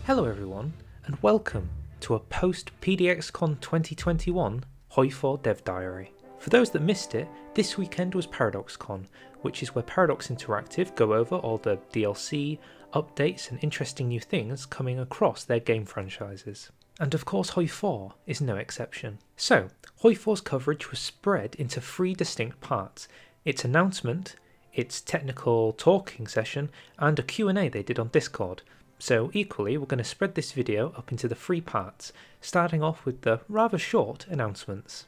Hello everyone, and welcome to a post-PDXCON 2021 Hoi4 Dev Diary. For those that missed it, this weekend was PDXCON, which is where Paradox Interactive go over all the DLC, updates and interesting new things coming across their game franchises. And of course Hoi4 is no exception. So, Hoi4's coverage was spread into 3 distinct parts: its announcement, its technical talking session, and a Q&A they did on Discord. So equally, we're going to spread this video up into the 3 parts, starting off with the rather short announcements.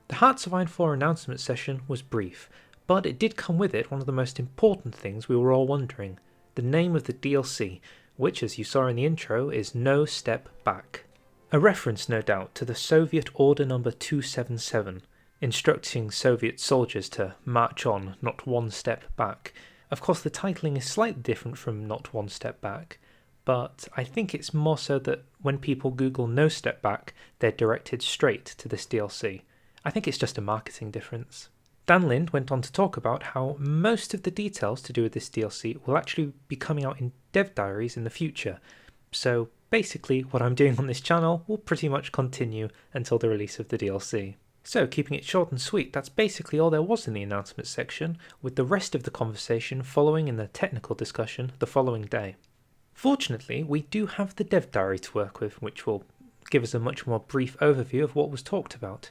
The Hearts of Iron 4 announcement session was brief, but it did come with it one of the most important things we were all wondering: the name of the DLC, which, as you saw in the intro, is No Step Back. A reference, no doubt, to the Soviet Order number 277, instructing Soviet soldiers to march on, not one step back. Of course, the titling is slightly different from Not One Step Back, but I think it's more so that when people Google No Step Back, they're directed straight to this DLC. I think it's just a marketing difference. Dan Lind went on to talk about how most of the details to do with this DLC will actually be coming out in dev diaries in the future. So basically, what I'm doing on this channel will pretty much continue until the release of the DLC. So, keeping it short and sweet, that's basically all there was in the announcement section, with the rest of the conversation following in the technical discussion the following day. Fortunately, we do have the dev diary to work with, which will give us a much more brief overview of what was talked about.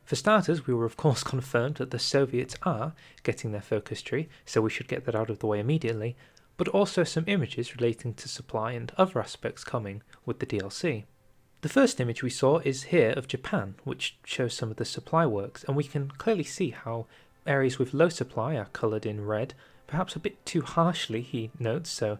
For starters, we were of course confirmed that the Soviets are getting their focus tree, so we should get that out of the way immediately, but also some images relating to supply and other aspects coming with the DLC. The first image we saw is here of Japan, which shows some of the supply works, and we can clearly see how areas with low supply are coloured in red, perhaps a bit too harshly, he notes, so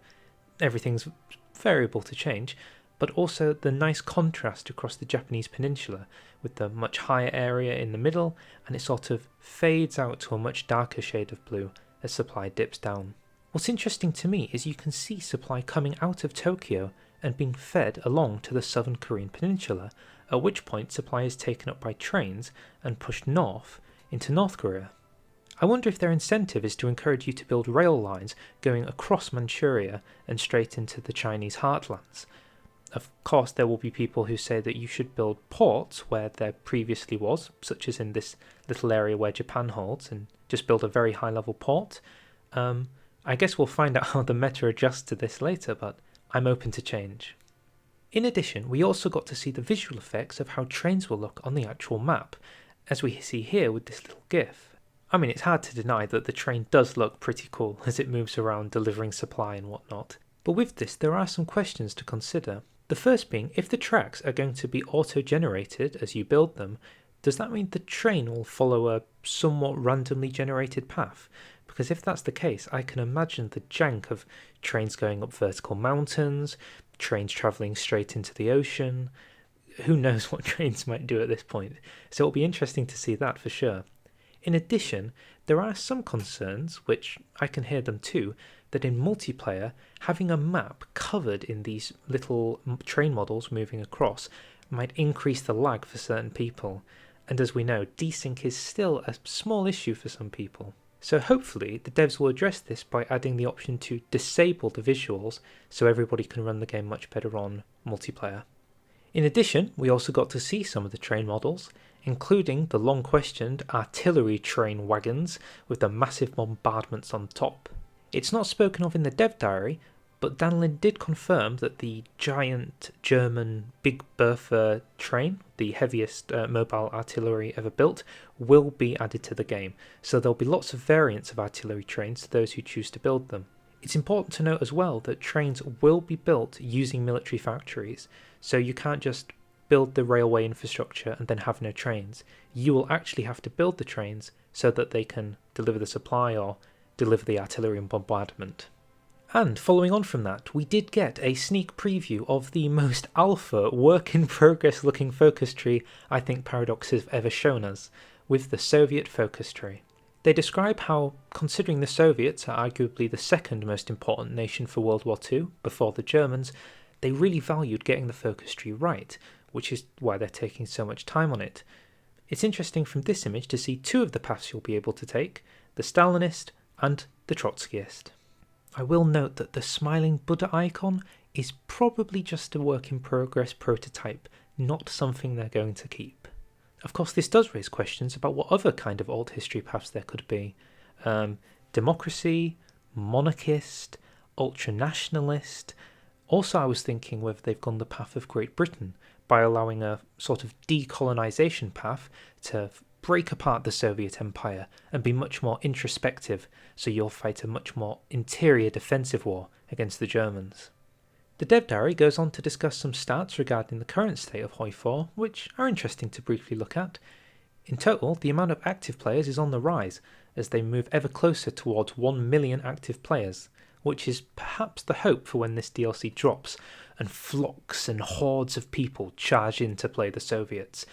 everything's variable to change, but also the nice contrast across the Japanese peninsula, with the much higher area in the middle, and it sort of fades out to a much darker shade of blue as supply dips down. What's interesting to me is you can see supply coming out of Tokyo and being fed along to the southern Korean peninsula, at which point supply is taken up by trains and pushed north into North Korea. I wonder if their incentive is to encourage you to build rail lines going across Manchuria and straight into the Chinese heartlands. Of course, there will be people who say that you should build ports where there previously was, such as in this little area where Japan holds, and just build a very high-level port. I guess we'll find out how the meta adjusts to this later, but I'm open to change. In addition, we also got to see the visual effects of how trains will look on the actual map, as we see here with this little GIF. I mean, it's hard to deny that the train does look pretty cool as it moves around delivering supply and whatnot. But with this, there are some questions to consider. The first being, if the tracks are going to be auto-generated as you build them, does that mean the train will follow a somewhat randomly generated path? Because if that's the case, I can imagine the jank of trains going up vertical mountains, trains travelling straight into the ocean. Who knows what trains might do at this point? So it'll be interesting to see that for sure. In addition, there are some concerns, which I can hear them too, that in multiplayer, having a map covered in these little train models moving across might increase the lag for certain people. And as we know, desync is still a small issue for some people. So hopefully the devs will address this by adding the option to disable the visuals so everybody can run the game much better on multiplayer. In addition, we also got to see some of the train models, including the long-questioned artillery train wagons with the massive bombardments on top. It's not spoken of in the dev diary, but Dan Lind did confirm that the giant German Big Bertha train, the heaviest mobile artillery ever built, will be added to the game, so there'll be lots of variants of artillery trains to those who choose to build them. It's important to note as well that trains will be built using military factories, so you can't just build the railway infrastructure and then have no trains. You will actually have to build the trains so that they can deliver the supply or deliver the artillery and bombardment. And following on from that, we did get a sneak preview of the most alpha, work-in-progress looking focus tree I think Paradox has ever shown us, with the Soviet focus tree. They describe how, considering the Soviets are arguably the second most important nation for World War II, before the Germans, they really valued getting the focus tree right, which is why they're taking so much time on it. It's interesting from this image to see 2 of the paths you'll be able to take, the Stalinist and the Trotskyist. I will note that the smiling Buddha icon is probably just a work in progress prototype, not something they're going to keep. Of course, this does raise questions about what other kind of alt history paths there could be. Democracy, monarchist, ultra-nationalist. Also, I was thinking whether they've gone the path of Great Britain by allowing a sort of decolonisation path to break apart the Soviet Empire and be much more introspective, so you'll fight a much more interior defensive war against the Germans. The dev diary goes on to discuss some stats regarding the current state of Hoi 4, which are interesting to briefly look at. In total, the amount of active players is on the rise, as they move ever closer towards 1 million active players, which is perhaps the hope for when this DLC drops, and flocks and hordes of people charge in to play the Soviets.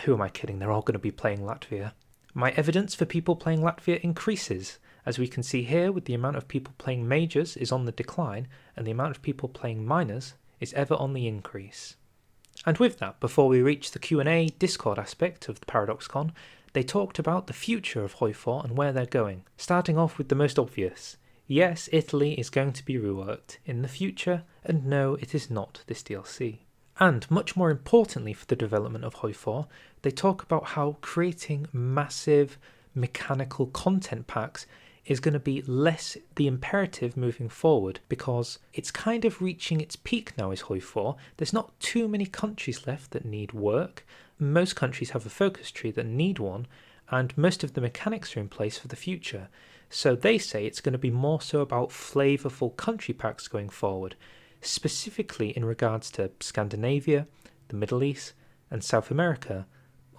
Who am I kidding, they're all going to be playing Latvia. My evidence for people playing Latvia increases, as we can see here with the amount of people playing majors is on the decline, and the amount of people playing minors is ever on the increase. And with that, before we reach the Q&A Discord aspect of the PDXCON, they talked about the future of Hoi 4 and where they're going, starting off with the most obvious. Yes, Italy is going to be reworked in the future, and no, it is not this DLC. And much more importantly for the development of Hoi 4, they talk about how creating massive mechanical content packs is going to be less the imperative moving forward, because it's kind of reaching its peak now is Hoi 4. There's not too many countries left that need work. Most countries have a focus tree that need one, and most of the mechanics are in place for the future. So they say it's going to be more so about flavourful country packs going forward, specifically in regards to Scandinavia, the Middle East and South America,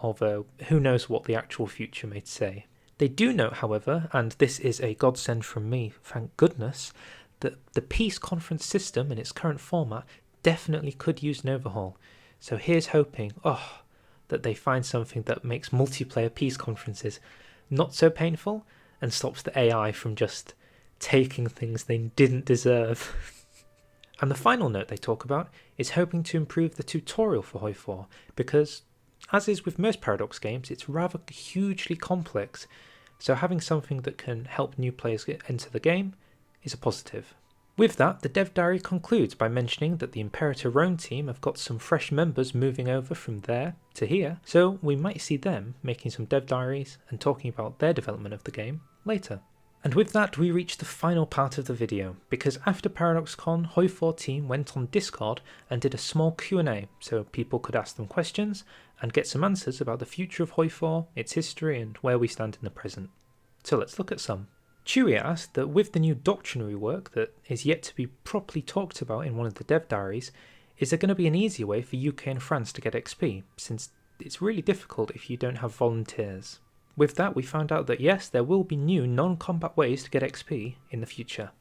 although who knows what the actual future may say. They do note, however, and this is a godsend from me, thank goodness, that the Peace Conference system in its current format definitely could use an overhaul. So here's hoping, that they find something that makes multiplayer peace conferences not so painful and stops the AI from just taking things they didn't deserve. And the final note they talk about is hoping to improve the tutorial for Hoi 4, because, as is with most Paradox games, it's rather hugely complex, so having something that can help new players enter the game is a positive. With that, the dev diary concludes by mentioning that the Imperator Rome team have got some fresh members moving over from there to here, so we might see them making some dev diaries and talking about their development of the game later. And with that, we reach the final part of the video, because after PDXCON, Hoi 4 team went on Discord and did a small Q&A, so people could ask them questions and get some answers about the future of Hoi 4, its history and where we stand in the present. So let's look at some. Chewie asked that with the new doctrinary work that is yet to be properly talked about in one of the dev diaries, is there going to be an easier way for UK and France to get XP, since it's really difficult if you don't have volunteers. With that, we found out that yes, there will be new non-combat ways to get XP in the future.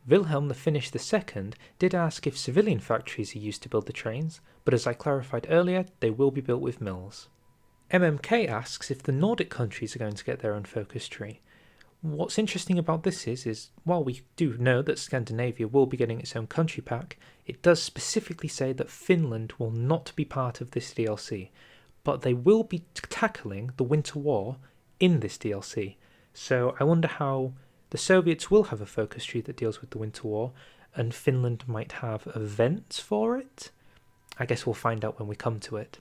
Wilhelm the Finnish II did ask if civilian factories are used to build the trains, but as I clarified earlier, they will be built with mills. MMK asks if the Nordic countries are going to get their own focus tree. What's interesting about this is while we do know that Scandinavia will be getting its own country pack, it does specifically say that Finland will not be part of this DLC, but they will be tackling the Winter War in this DLC. So I wonder how the Soviets will have a focus tree that deals with the Winter War, and Finland might have events for it? I guess we'll find out when we come to it.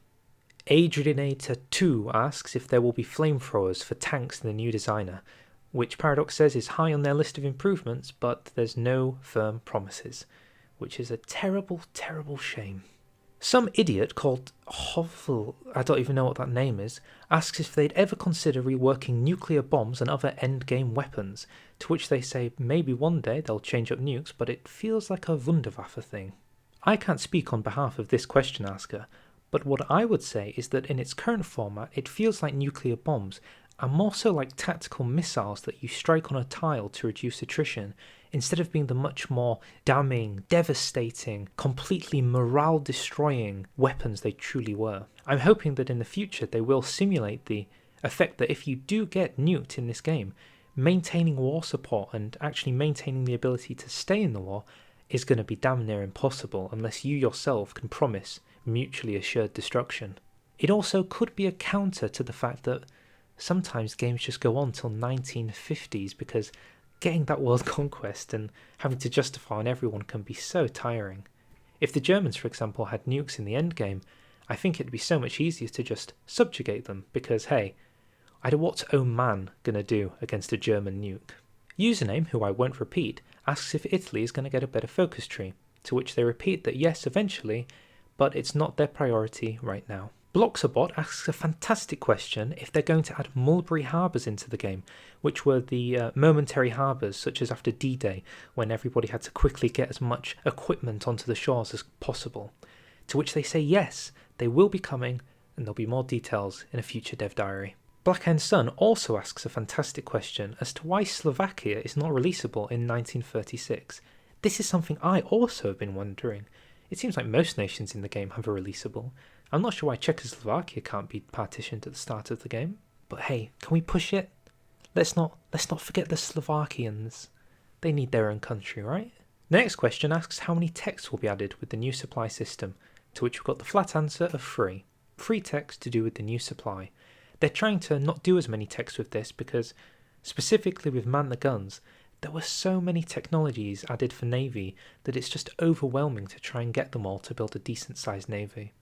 Adrianator 2 asks if there will be flamethrowers for tanks in the new designer, which Paradox says is high on their list of improvements, but there's no firm promises, which is a terrible, terrible shame. Some idiot called Hovelax, I don't even know what that name is, asks if they'd ever consider reworking nuclear bombs and other endgame weapons, to which they say maybe one day they'll change up nukes, but it feels like a Wunderwaffe thing. I can't speak on behalf of this question asker, but what I would say is that in its current format it feels like nuclear bombs, and more so like tactical missiles that you strike on a tile to reduce attrition, instead of being the much more damning, devastating, completely morale-destroying weapons they truly were. I'm hoping that in the future they will simulate the effect that if you do get nuked in this game, maintaining war support and actually maintaining the ability to stay in the war is going to be damn near impossible unless you yourself can promise mutually assured destruction. It also could be a counter to the fact that sometimes games just go on till 1950s because Getting that world conquest and having to justify on everyone can be so tiring. If the Germans, for example, had nukes in the endgame, I think it'd be so much easier to just subjugate them, because hey, what's Oh Man gonna do against a German nuke? Username, who I won't repeat, asks if Italy is going to get a better focus tree, to which they repeat that yes, eventually, but it's not their priority right now. Bloxabot asks a fantastic question if they're going to add mulberry harbours into the game, which were the momentary harbours such as after D-Day, when everybody had to quickly get as much equipment onto the shores as possible. To which they say yes, they will be coming, and there'll be more details in a future dev diary. Blackhand Sun also asks a fantastic question as to why Slovakia is not releasable in 1936. This is something I also have been wondering. It seems like most nations in the game have a releasable. I'm not sure why Czechoslovakia can't be partitioned at the start of the game. But hey, can we push it? Let's not forget the Slovakians. They need their own country, right? The next question asks how many texts will be added with the new supply system, to which we've got the flat answer of 3. 3 texts to do with the new supply. They're trying to not do as many texts with this because, specifically with Man the Guns, there were so many technologies added for Navy that it's just overwhelming to try and get them all to build a decent sized Navy.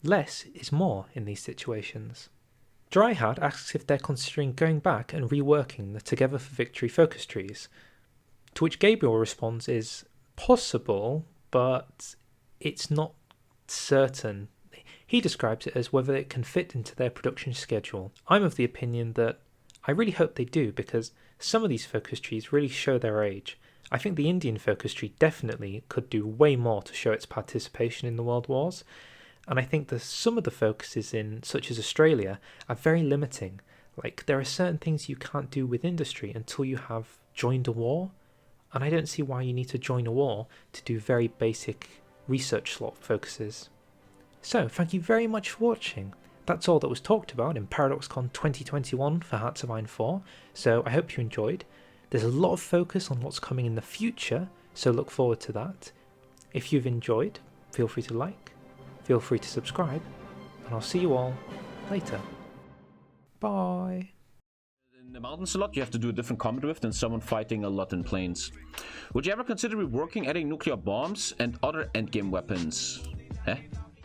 Less is more in these situations. Dryhard asks if they're considering going back and reworking the Together for Victory focus trees, to which Gabriel responds is possible, but it's not certain. He describes it as whether it can fit into their production schedule. I'm of the opinion that I really hope they do, because some of these focus trees really show their age. I think the Indian focus tree definitely could do way more to show its participation in the world wars, and I think that some of the focuses in, such as Australia, are very limiting. Like, there are certain things you can't do with industry until you have joined a war, and I don't see why you need to join a war to do very basic research slot focuses. So, thank you very much for watching. That's all that was talked about in PDXCON 2021 for Hearts of Iron 4, so I hope you enjoyed. There's a lot of focus on what's coming in the future, so look forward to that. If you've enjoyed, feel free to like, feel free to subscribe, and I'll see you all later. Bye! In the mountains a lot, you have to do a different combat with than someone fighting a lot in plains. Would you ever consider reworking adding nuclear bombs and other endgame weapons? Eh?